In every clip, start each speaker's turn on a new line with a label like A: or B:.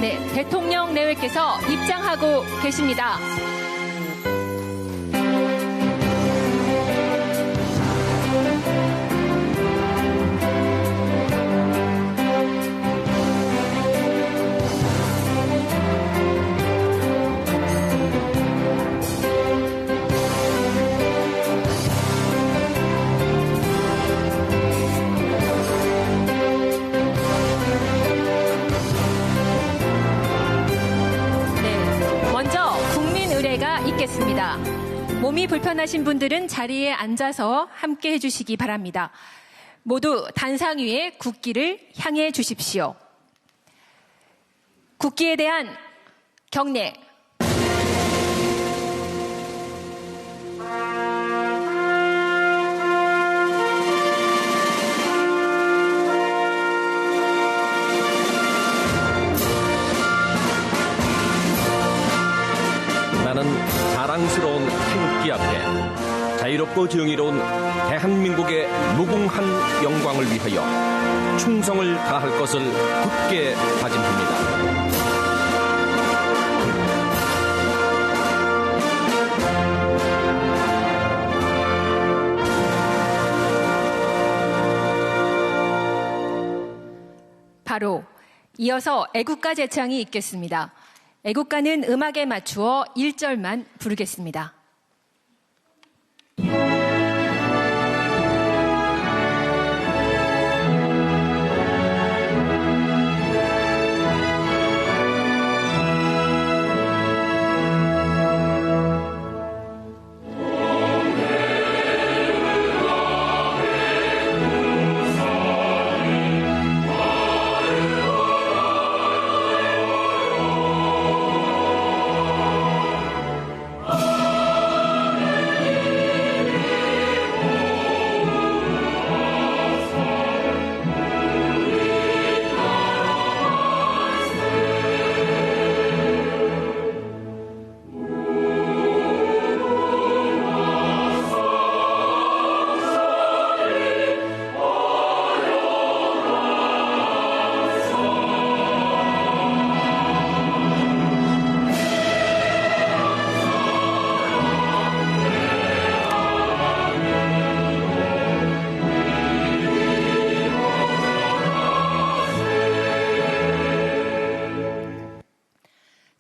A: 네, 대통령 내외께서 입장하고 계십니다. 있겠습니다. 몸이 불편하신 분들은 자리에 앉아서 함께 해주시기 바랍니다. 모두 단상 위에 국기를 향해 주십시오. 국기에 대한 경례.
B: 나는 자랑스러운 태극기 앞에 자유롭고 정의로운 대한민국의 무궁한 영광을 위하여 충성을 다할 것을 굳게 다짐합니다.
A: 바로 이어서 애국가 제창이 있겠습니다. 애국가는 음악에 맞추어 1절만 부르겠습니다.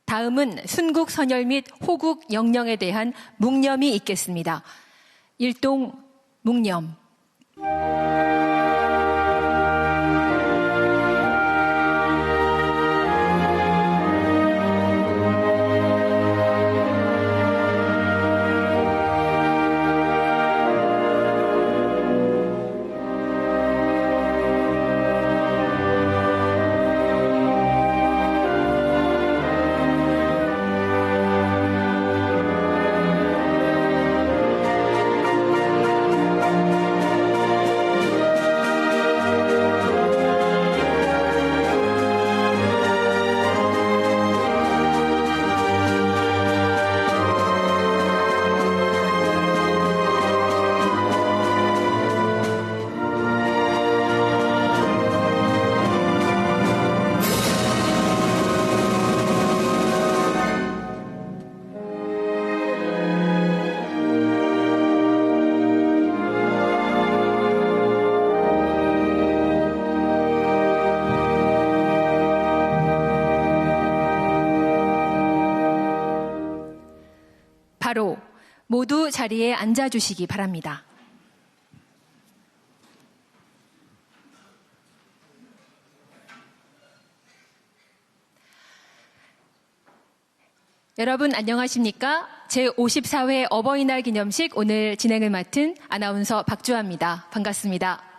A: 다음은 순국 선열 및 호국 영령에 대한 묵념이 있겠습니다. 일동 묵념. 바로 모두 자리에 앉아주시기 바랍니다. 여러분 안녕하십니까? 제54회 어버이날 기념식 오늘 진행을 맡은 아나운서 박주아입니다. 반갑습니다.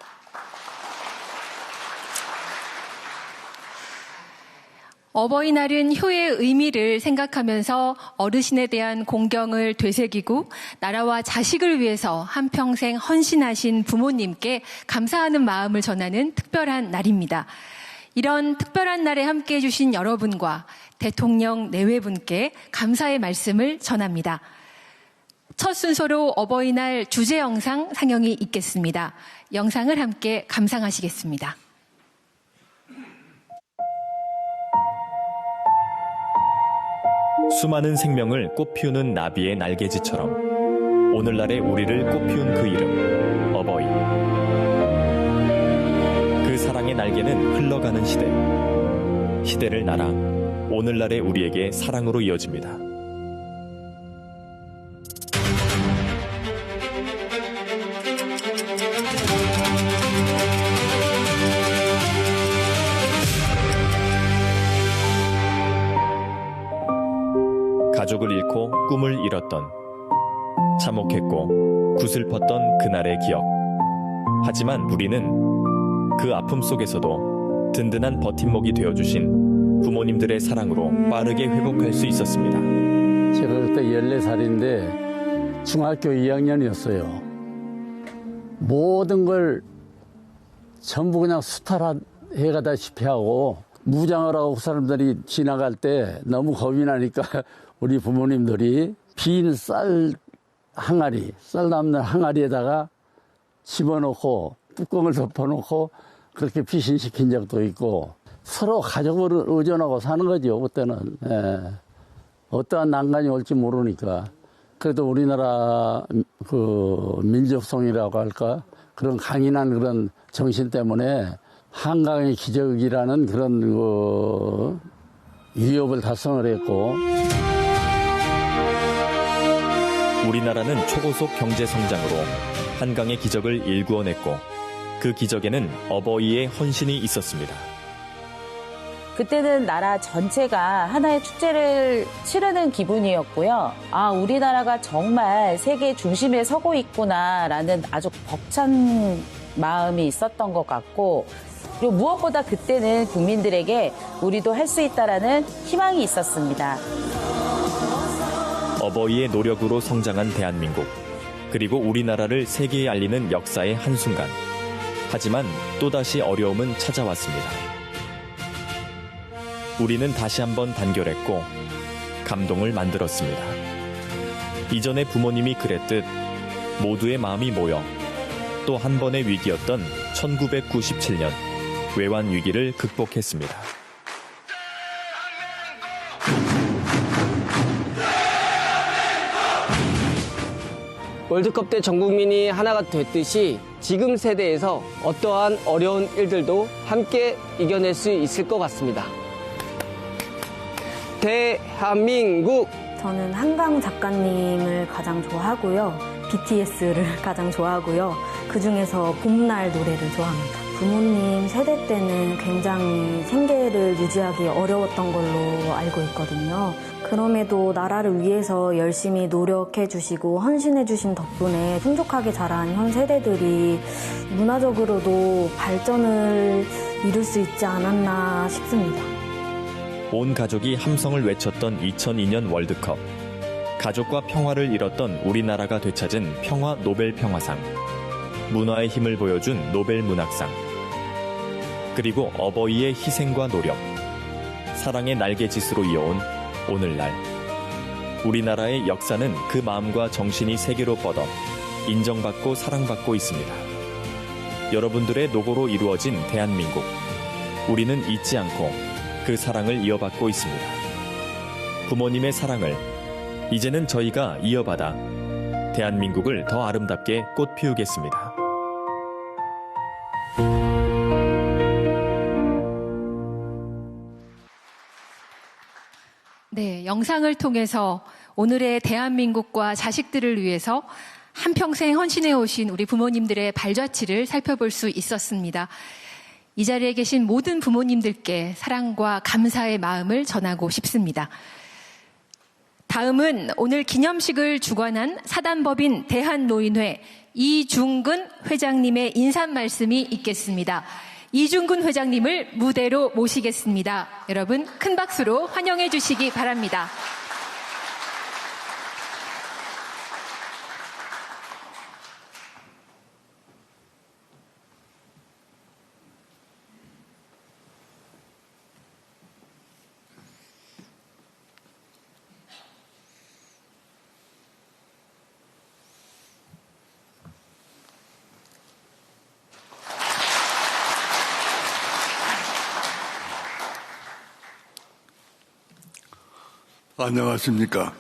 A: 어버이날은 효의 의미를 생각하면서 어르신에 대한 공경을 되새기고 나라와 자식을 위해서 한평생 헌신하신 부모님께 감사하는 마음을 전하는 특별한 날입니다. 이런 특별한 날에 함께해 주신 여러분과 대통령 내외분께 감사의 말씀을 전합니다. 첫 순서로 어버이날 주제 영상 상영이 있겠습니다. 영상을 함께 감상하시겠습니다.
C: 수많은 생명을 꽃피우는 나비의 날개짓처럼 오늘날의 우리를 꽃피운 그 이름, 어버이. 그 사랑의 날개는 흘러가는 시대. 시대를 날아 오늘날의 우리에게 사랑으로 이어집니다. 가족을 잃고 꿈을 잃었던, 참혹했고 구슬펐던 그날의 기억. 하지만 우리는 그 아픔 속에서도 든든한 버팀목이 되어주신 부모님들의 사랑으로 빠르게 회복할 수 있었습니다.
D: 제가 그때 14살인데 중학교 2학년이었어요. 모든 걸 전부 그냥 수탈해가다시피 하고 무장을 하고 사람들이 지나갈 때 너무 겁이 나니까 우리 부모님들이 빈 쌀 남는 항아리에다가 집어넣고 뚜껑을 덮어놓고 그렇게 피신시킨 적도 있고 서로 가족을 의존하고 사는 거죠, 그때는. 예. 어떠한 난관이 올지 모르니까. 그래도 우리나라 그 민족성이라고 할까? 그런 강인한 그런 정신 때문에 한강의 기적이라는 그런 위협을 달성을 했고.
C: 우리나라는 초고속 경제 성장으로 한강의 기적을 일구어냈고 그 기적에는 어버이의 헌신이 있었습니다.
E: 그때는 나라 전체가 하나의 축제를 치르는 기분이었고요. 아, 우리나라가 정말 세계 중심에 서고 있구나라는 아주 벅찬 마음이 있었던 것 같고, 그리고 무엇보다 그때는 국민들에게 우리도 할 수 있다라는 희망이 있었습니다.
C: 어버이의 노력으로 성장한 대한민국, 그리고 우리나라를 세계에 알리는 역사의 한순간. 하지만 또다시 어려움은 찾아왔습니다. 우리는 다시 한번 단결했고 감동을 만들었습니다. 이전에 부모님이 그랬듯 모두의 마음이 모여 또 한 번의 위기였던 1997년 외환 위기를 극복했습니다.
F: 월드컵 때 전 국민이 하나가 됐듯이 지금 세대에서 어떠한 어려운 일들도 함께 이겨낼 수 있을 것 같습니다. 대한민국!
G: 저는 한강 작가님을 가장 좋아하고요. BTS를 가장 좋아하고요. 그중에서 봄날 노래를 좋아합니다. 부모님 세대 때는 굉장히 생계를 유지하기 어려웠던 걸로 알고 있거든요. 그럼에도 나라를 위해서 열심히 노력해 주시고 헌신해 주신 덕분에 풍족하게 자란 현 세대들이 문화적으로도 발전을 이룰 수 있지 않았나 싶습니다.
C: 온 가족이 함성을 외쳤던 2002년 월드컵. 가족과 평화를 이뤘던 우리나라가 되찾은 평화 노벨 평화상. 문화의 힘을 보여준 노벨 문학상. 그리고 어버이의 희생과 노력. 사랑의 날개짓으로 이어온 오늘날. 우리나라의 역사는 그 마음과 정신이 세계로 뻗어 인정받고 사랑받고 있습니다. 여러분들의 노고로 이루어진 대한민국. 우리는 잊지 않고 그 사랑을 이어받고 있습니다. 부모님의 사랑을 이제는 저희가 이어받아 대한민국을 더 아름답게 꽃피우겠습니다.
A: 네, 영상을 통해서 오늘의 대한민국과 자식들을 위해서 한평생 헌신해 오신 우리 부모님들의 발자취를 살펴볼 수 있었습니다. 이 자리에 계신 모든 부모님들께 사랑과 감사의 마음을 전하고 싶습니다. 다음은 오늘 기념식을 주관한 사단법인 대한노인회 이중근 회장님의 인사 말씀이 있겠습니다. 이중근 회장님을 무대로 모시겠습니다. 여러분 큰 박수로 환영해 주시기 바랍니다.
H: 안녕하십니까.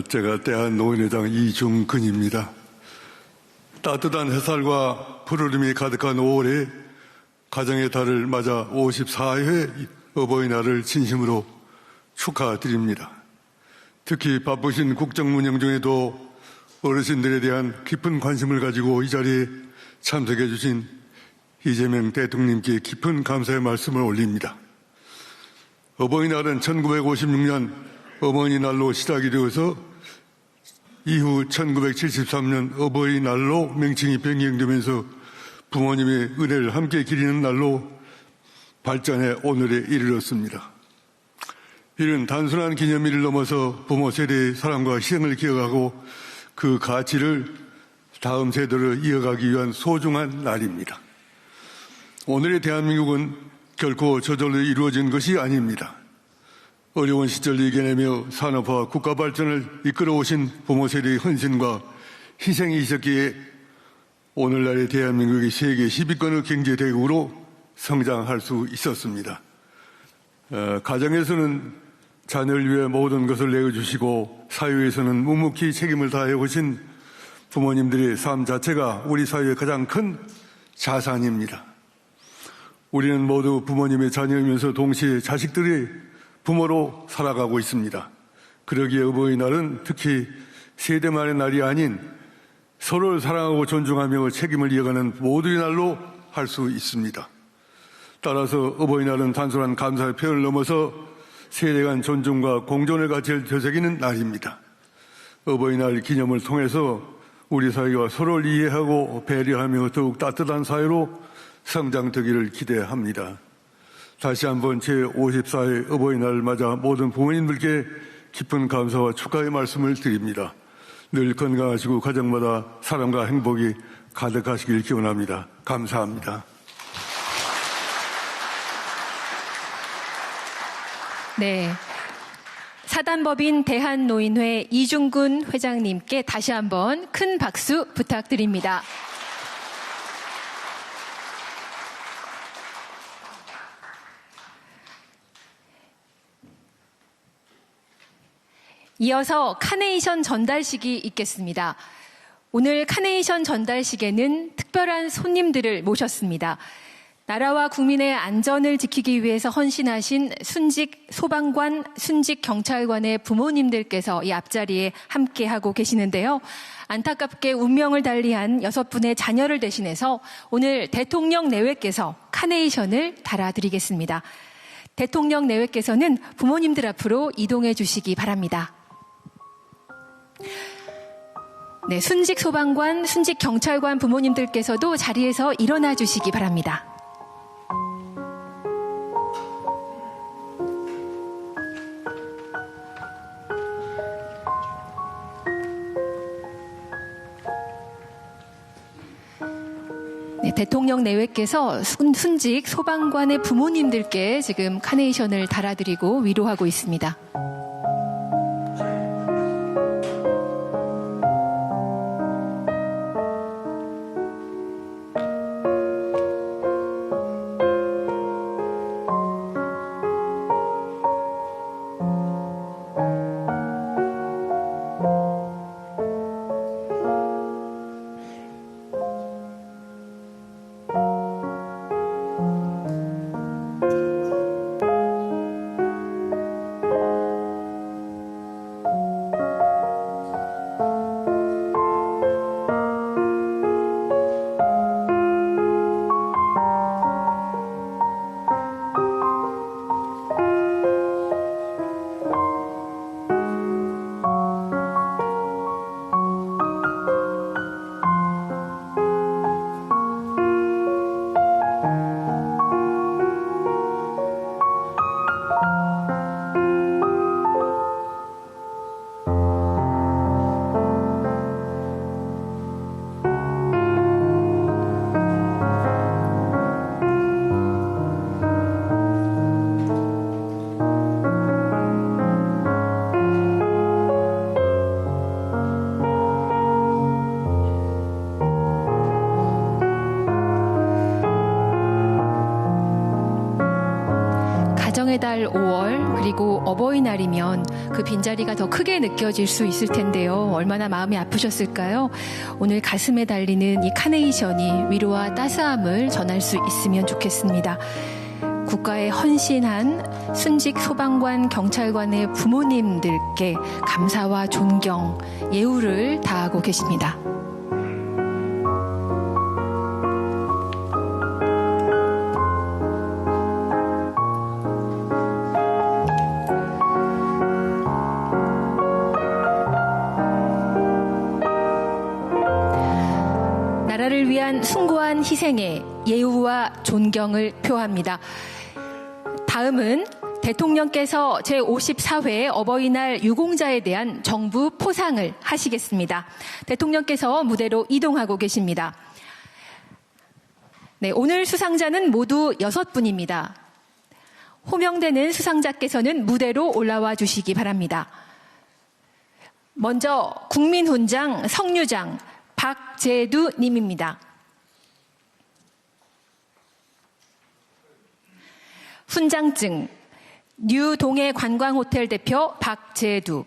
H: 제가 대한노인회장 이중근입니다. 따뜻한 햇살과 푸르름이 가득한 5월에 가정의 달을 맞아 54회 어버이날을 진심으로 축하드립니다. 특히 바쁘신 국정 운영 중에도 어르신들에 대한 깊은 관심을 가지고 이 자리에 참석해 주신 이재명 대통령님께 깊은 감사의 말씀을 올립니다. 어버이날은 1956년 어머니날로 시작이 되어서 이후 1973년 어버이날로 명칭이 변경되면서 부모님의 은혜를 함께 기리는 날로 발전해 오늘에 이르렀습니다. 이는 단순한 기념일을 넘어서 부모 세대의 사랑과 희생을 기억하고 그 가치를 다음 세대로 이어가기 위한 소중한 날입니다. 오늘의 대한민국은 결코 저절로 이루어진 것이 아닙니다. 어려운 시절 이겨내며 산업화 국가 발전을 이끌어오신 부모 세대의 헌신과 희생이 있었기에 오늘날의 대한민국이 세계 10위권의 경제대국으로 성장할 수 있었습니다. 가정에서는 자녀를 위해 모든 것을 내어주시고 사회에서는 묵묵히 책임을 다해 오신 부모님들의 삶 자체가 우리 사회의 가장 큰 자산입니다. 우리는 모두 부모님의 자녀이면서 동시에 자식들의 부모로 살아가고 있습니다. 그러기에 어버이날은 특히 세대만의 날이 아닌 서로를 사랑하고 존중하며 책임을 이어가는 모두의 날로 할 수 있습니다. 따라서 어버이날은 단순한 감사의 표현을 넘어서 세대 간 존중과 공존의 가치를 되새기는 날입니다. 어버이날 기념을 통해서 우리 사회가 서로를 이해하고 배려하며 더욱 따뜻한 사회로 성장되기를 기대합니다. 다시 한번 제54회 어버이날을 맞아 모든 부모님들께 깊은 감사와 축하의 말씀을 드립니다. 늘 건강하시고 가정마다 사랑과 행복이 가득하시길 기원합니다. 감사합니다.
A: 네. 사단법인 대한노인회 이중근 회장님께 다시 한번 큰 박수 부탁드립니다. 이어서 카네이션 전달식이 있겠습니다. 오늘 카네이션 전달식에는 특별한 손님들을 모셨습니다. 나라와 국민의 안전을 지키기 위해서 헌신하신 순직 소방관, 순직 경찰관의 부모님들께서 이 앞자리에 함께하고 계시는데요. 안타깝게 운명을 달리한 6분의 자녀를 대신해서 오늘 대통령 내외께서 카네이션을 달아드리겠습니다. 대통령 내외께서는 부모님들 앞으로 이동해 주시기 바랍니다. 네, 순직 소방관, 순직 경찰관 부모님들께서도 자리에서 일어나 주시기 바랍니다. 네, 대통령 내외께서 순직 소방관의 부모님들께 지금 카네이션을 달아드리고 위로하고 있습니다. 가정의 달 5월 그리고 어버이날이면 그 빈자리가 더 크게 느껴질 수 있을 텐데요. 얼마나 마음이 아프셨을까요? 오늘 가슴에 달리는 이 카네이션이 위로와 따스함을 전할 수 있으면 좋겠습니다. 국가에 헌신한 순직 소방관, 경찰관의 부모님들께 감사와 존경, 예우를 다하고 계십니다. 나라를 위한 숭고한 희생에 예우와 존경을 표합니다. 다음은 대통령께서 제54회 어버이날 유공자에 대한 정부 포상을 하시겠습니다. 대통령께서 무대로 이동하고 계십니다. 네, 오늘 수상자는 모두 6분입니다. 호명되는 수상자께서는 무대로 올라와 주시기 바랍니다. 먼저 국민훈장 성류장 박재두 님입니다. 훈장증 뉴동해 관광호텔 대표 박재두.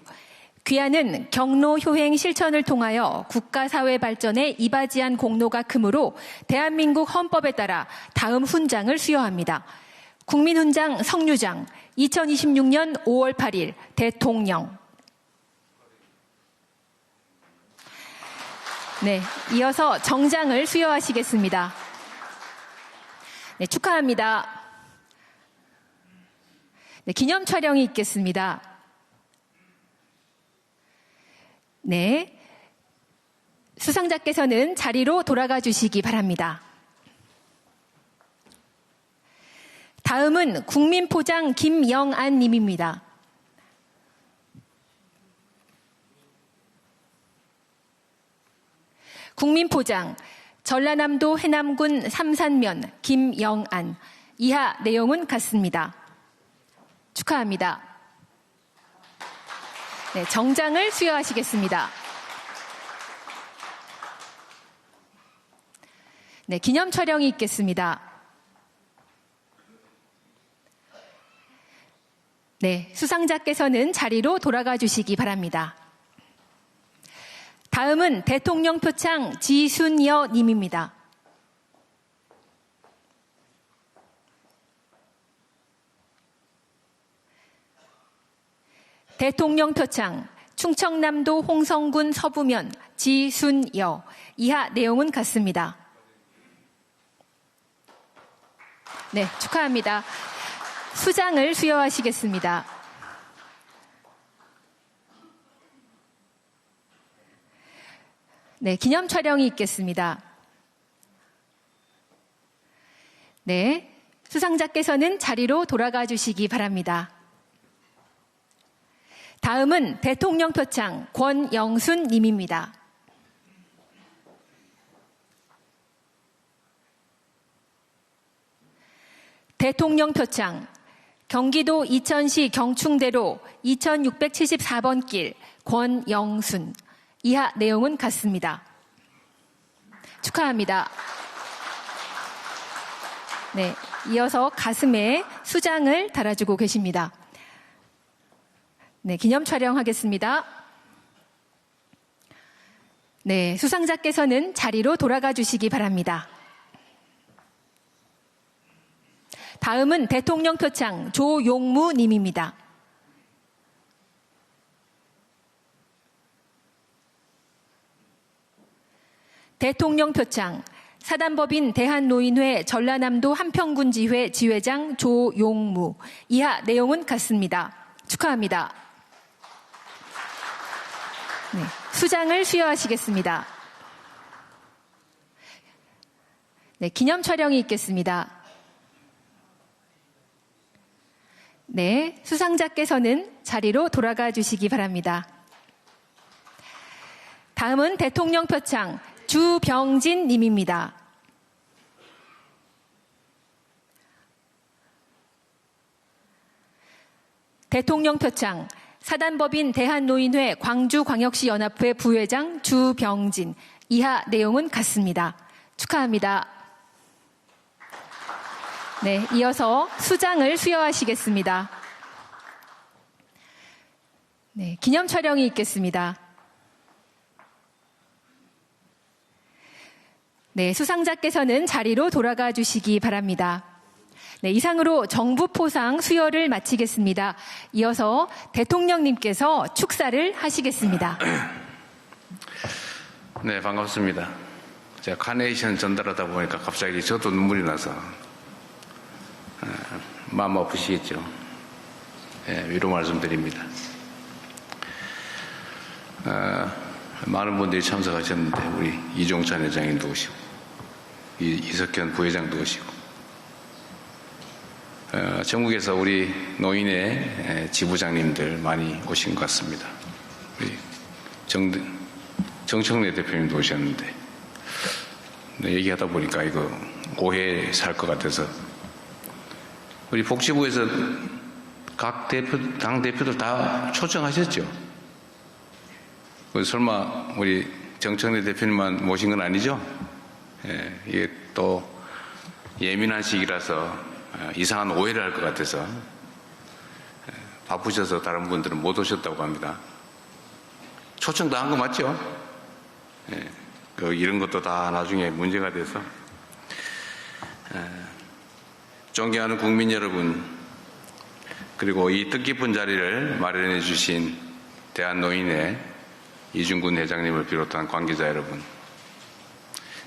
A: 귀하는 경로 효행 실천을 통하여 국가사회 발전에 이바지한 공로가 크므로 대한민국 헌법에 따라 다음 훈장을 수여합니다. 국민훈장 성류장 2026년 5월 8일 대통령. 네, 이어서 정장을 수여하시겠습니다. 네, 축하합니다. 네, 기념 촬영이 있겠습니다. 네, 수상자께서는 자리로 돌아가 주시기 바랍니다. 다음은 국민포장 김영안 님입니다. 국민포장 전라남도 해남군 삼산면 김영안. 이하 내용은 같습니다. 축하합니다. 네, 정장을 수여하시겠습니다. 네, 기념 촬영이 있겠습니다. 네, 수상자께서는 자리로 돌아가 주시기 바랍니다. 다음은 대통령 표창 지순여 님입니다. 대통령 표창 충청남도 홍성군 서부면 지순여. 이하 내용은 같습니다. 네, 축하합니다. 수장을 수여하시겠습니다. 네, 기념 촬영이 있겠습니다. 네, 수상자께서는 자리로 돌아가 주시기 바랍니다. 다음은 대통령 표창 권영순 님입니다. 대통령 표창 경기도 이천시 경충대로 2674번 길 권영순. 이하 내용은 같습니다. 축하합니다. 네, 이어서 가슴에 수장을 달아주고 계십니다. 네, 기념 촬영하겠습니다. 네, 수상자께서는 자리로 돌아가 주시기 바랍니다. 다음은 대통령 표창 조용무 님입니다. 대통령 표창 사단법인 대한노인회 전라남도 한평군지회 지회장 조용무. 이하 내용은 같습니다. 축하합니다. 네, 수장을 수여하시겠습니다. 네, 기념 촬영이 있겠습니다. 네, 수상자께서는 자리로 돌아가 주시기 바랍니다. 다음은 대통령 표창 주병진 님입니다. 대통령 표창 사단법인 대한노인회 광주광역시연합회 부회장 주병진. 이하 내용은 같습니다. 축하합니다. 네, 이어서 수장을 수여하시겠습니다. 네, 기념 촬영이 있겠습니다. 네, 수상자께서는 자리로 돌아가 주시기 바랍니다. 네, 이상으로 정부 포상 수여를 마치겠습니다. 이어서 대통령님께서 축사를 하시겠습니다.
I: 네, 반갑습니다. 제가 카네이션 전달하다 보니까 갑자기 저도 눈물이 나서 마음 아프시겠죠. 위로 말씀드립니다. 많은 분들이 참석하셨는데 우리 이종찬 회장님도 오시고 이석현 부회장도 오시고 전국에서 우리 노인의 지부장님들 많이 오신 것 같습니다. 우리 정청래 대표님도 오셨는데 얘기하다 보니까 이거 오해 살 것 같아서 우리 복지부에서 각 당 대표들 다 초청하셨죠? 설마 우리 정청래 대표님만 모신 건 아니죠? 이게 또 예민한 시기라서 이상한 오해를 할 것 같아서 바쁘셔서 다른 분들은 못 오셨다고 합니다. 초청 다 한 거 맞죠? 이런 것도 다 나중에 문제가 돼서 존경하는 국민 여러분, 그리고 이 뜻깊은 자리를 마련해 주신 대한노인회 이중근 회장님을 비롯한 관계자 여러분,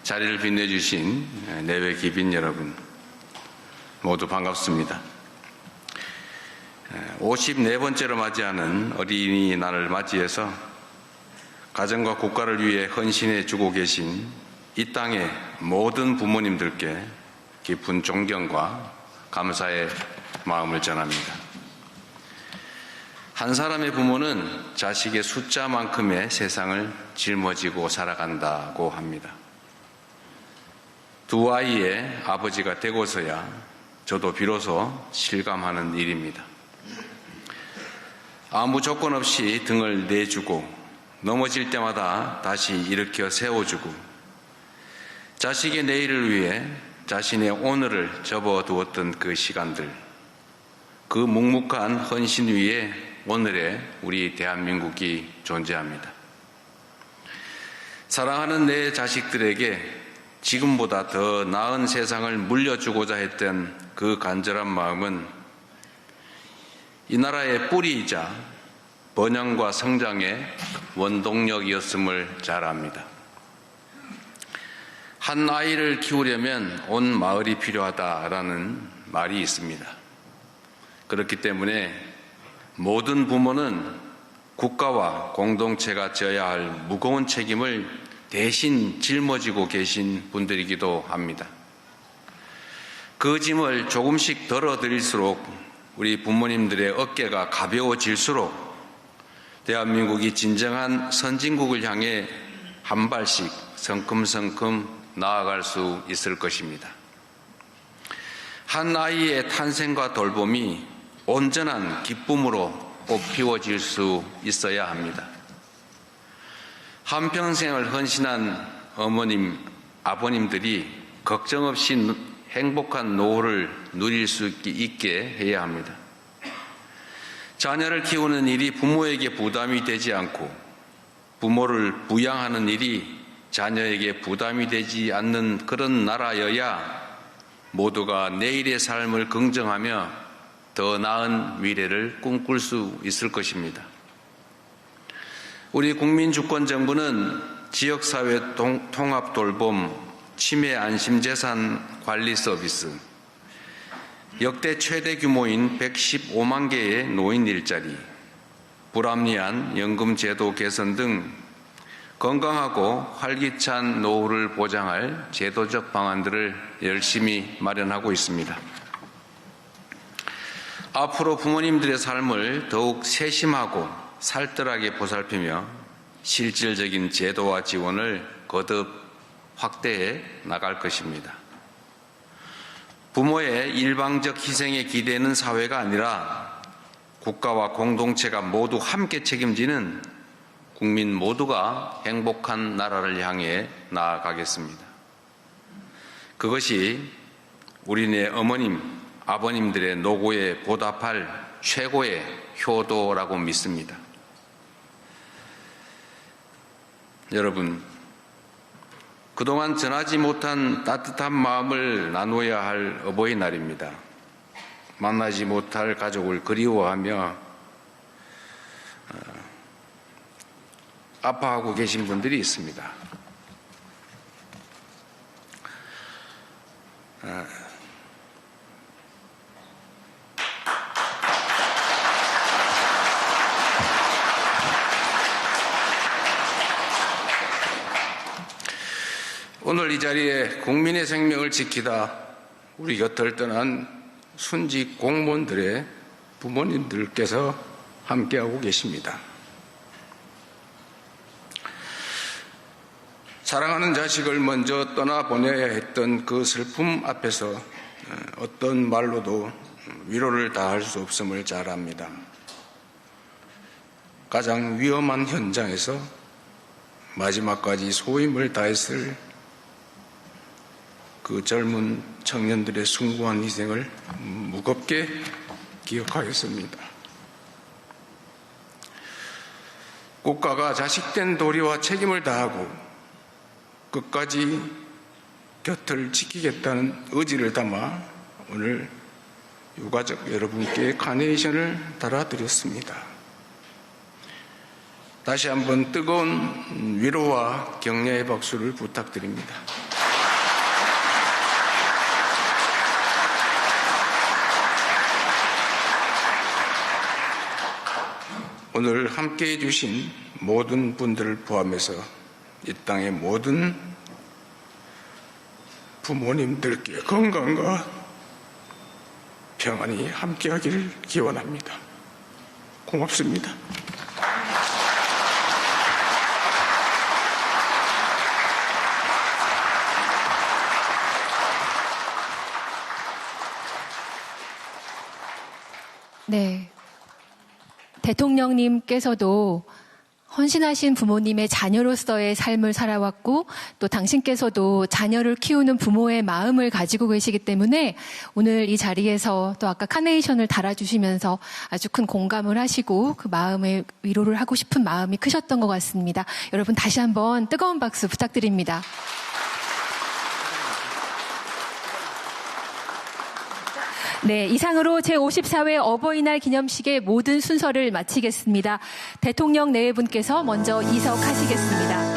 I: 자리를 빛내주신 내외 귀빈 여러분 모두 반갑습니다. 54번째로 맞이하는 어린이날을 맞이해서 가정과 국가를 위해 헌신해 주고 계신 이 땅의 모든 부모님들께 깊은 존경과 감사의 마음을 전합니다. 한 사람의 부모는 자식의 숫자만큼의 세상을 짊어지고 살아간다고 합니다. 두 아이의 아버지가 되고서야 저도 비로소 실감하는 일입니다. 아무 조건 없이 등을 내주고 넘어질 때마다 다시 일으켜 세워주고 자식의 내일을 위해 자신의 오늘을 접어두었던 그 시간들, 그 묵묵한 헌신 위에 오늘의 우리 대한민국이 존재합니다. 사랑하는 내 자식들에게 지금보다 더 나은 세상을 물려주고자 했던 그 간절한 마음은 이 나라의 뿌리이자 번영과 성장의 원동력이었음을 잘 압니다. 한 아이를 키우려면 온 마을이 필요하다라는 말이 있습니다. 그렇기 때문에 모든 부모는 국가와 공동체가 져야 할 무거운 책임을 대신 짊어지고 계신 분들이기도 합니다. 그 짐을 조금씩 덜어드릴수록 우리 부모님들의 어깨가 가벼워질수록 대한민국이 진정한 선진국을 향해 한 발씩 성큼성큼 나아갈 수 있을 것입니다. 한 아이의 탄생과 돌봄이 온전한 기쁨으로 꽃피워질 수 있어야 합니다. 한평생을 헌신한 어머님, 아버님들이 걱정 없이 행복한 노후를 누릴 수 있게 해야 합니다. 자녀를 키우는 일이 부모에게 부담이 되지 않고 부모를 부양하는 일이 자녀에게 부담이 되지 않는 그런 나라여야 모두가 내일의 삶을 긍정하며 더 나은 미래를 꿈꿀 수 있을 것입니다. 우리 국민주권정부는 지역사회 통합돌봄, 치매 안심재산 관리 서비스, 역대 최대 규모인 115만 개의 노인 일자리, 불합리한 연금제도 개선 등 건강하고 활기찬 노후를 보장할 제도적 방안들을 열심히 마련하고 있습니다. 앞으로 부모님들의 삶을 더욱 세심하고 살뜰하게 보살피며 실질적인 제도와 지원을 거듭 확대해 나갈 것입니다. 부모의 일방적 희생에 기대는 사회가 아니라 국가와 공동체가 모두 함께 책임지는 국민 모두가 행복한 나라를 향해 나아가겠습니다. 그것이 우리네 어머님, 아버님들의 노고에 보답할 최고의 효도라고 믿습니다. 여러분, 그동안 전하지 못한 따뜻한 마음을 나누어야 할 어버이날입니다. 만나지 못할 가족을 그리워하며 아파하고 계신 분들이 있습니다. 오늘 이 자리에 국민의 생명을 지키다 우리 곁을 떠난 순직 공무원들의 부모님들께서 함께하고 계십니다. 사랑하는 자식을 먼저 떠나보내야 했던 그 슬픔 앞에서 어떤 말로도 위로를 다할 수 없음을 잘 압니다. 가장 위험한 현장에서 마지막까지 소임을 다했을 그 젊은 청년들의 숭고한 희생을 무겁게 기억하였습니다. 국가가 자식된 도리와 책임을 다하고 끝까지 곁을 지키겠다는 의지를 담아 오늘 유가족 여러분께 카네이션을 달아드렸습니다. 다시 한번 뜨거운 위로와 격려의 박수를 부탁드립니다. 오늘 함께해 주신 모든 분들을 포함해서 이 땅의 모든 부모님들께 건강과 평안이 함께하기를 기원합니다. 고맙습니다.
A: 네. 대통령님께서도 헌신하신 부모님의 자녀로서의 삶을 살아왔고 또 당신께서도 자녀를 키우는 부모의 마음을 가지고 계시기 때문에 오늘 이 자리에서 또 아까 카네이션을 달아주시면서 아주 큰 공감을 하시고 그 마음에 위로를 하고 싶은 마음이 크셨던 것 같습니다. 여러분 다시 한번 뜨거운 박수 부탁드립니다. 네, 이상으로 제54회 어버이날 기념식의 모든 순서를 마치겠습니다. 대통령 내외분께서 먼저 이석하시겠습니다.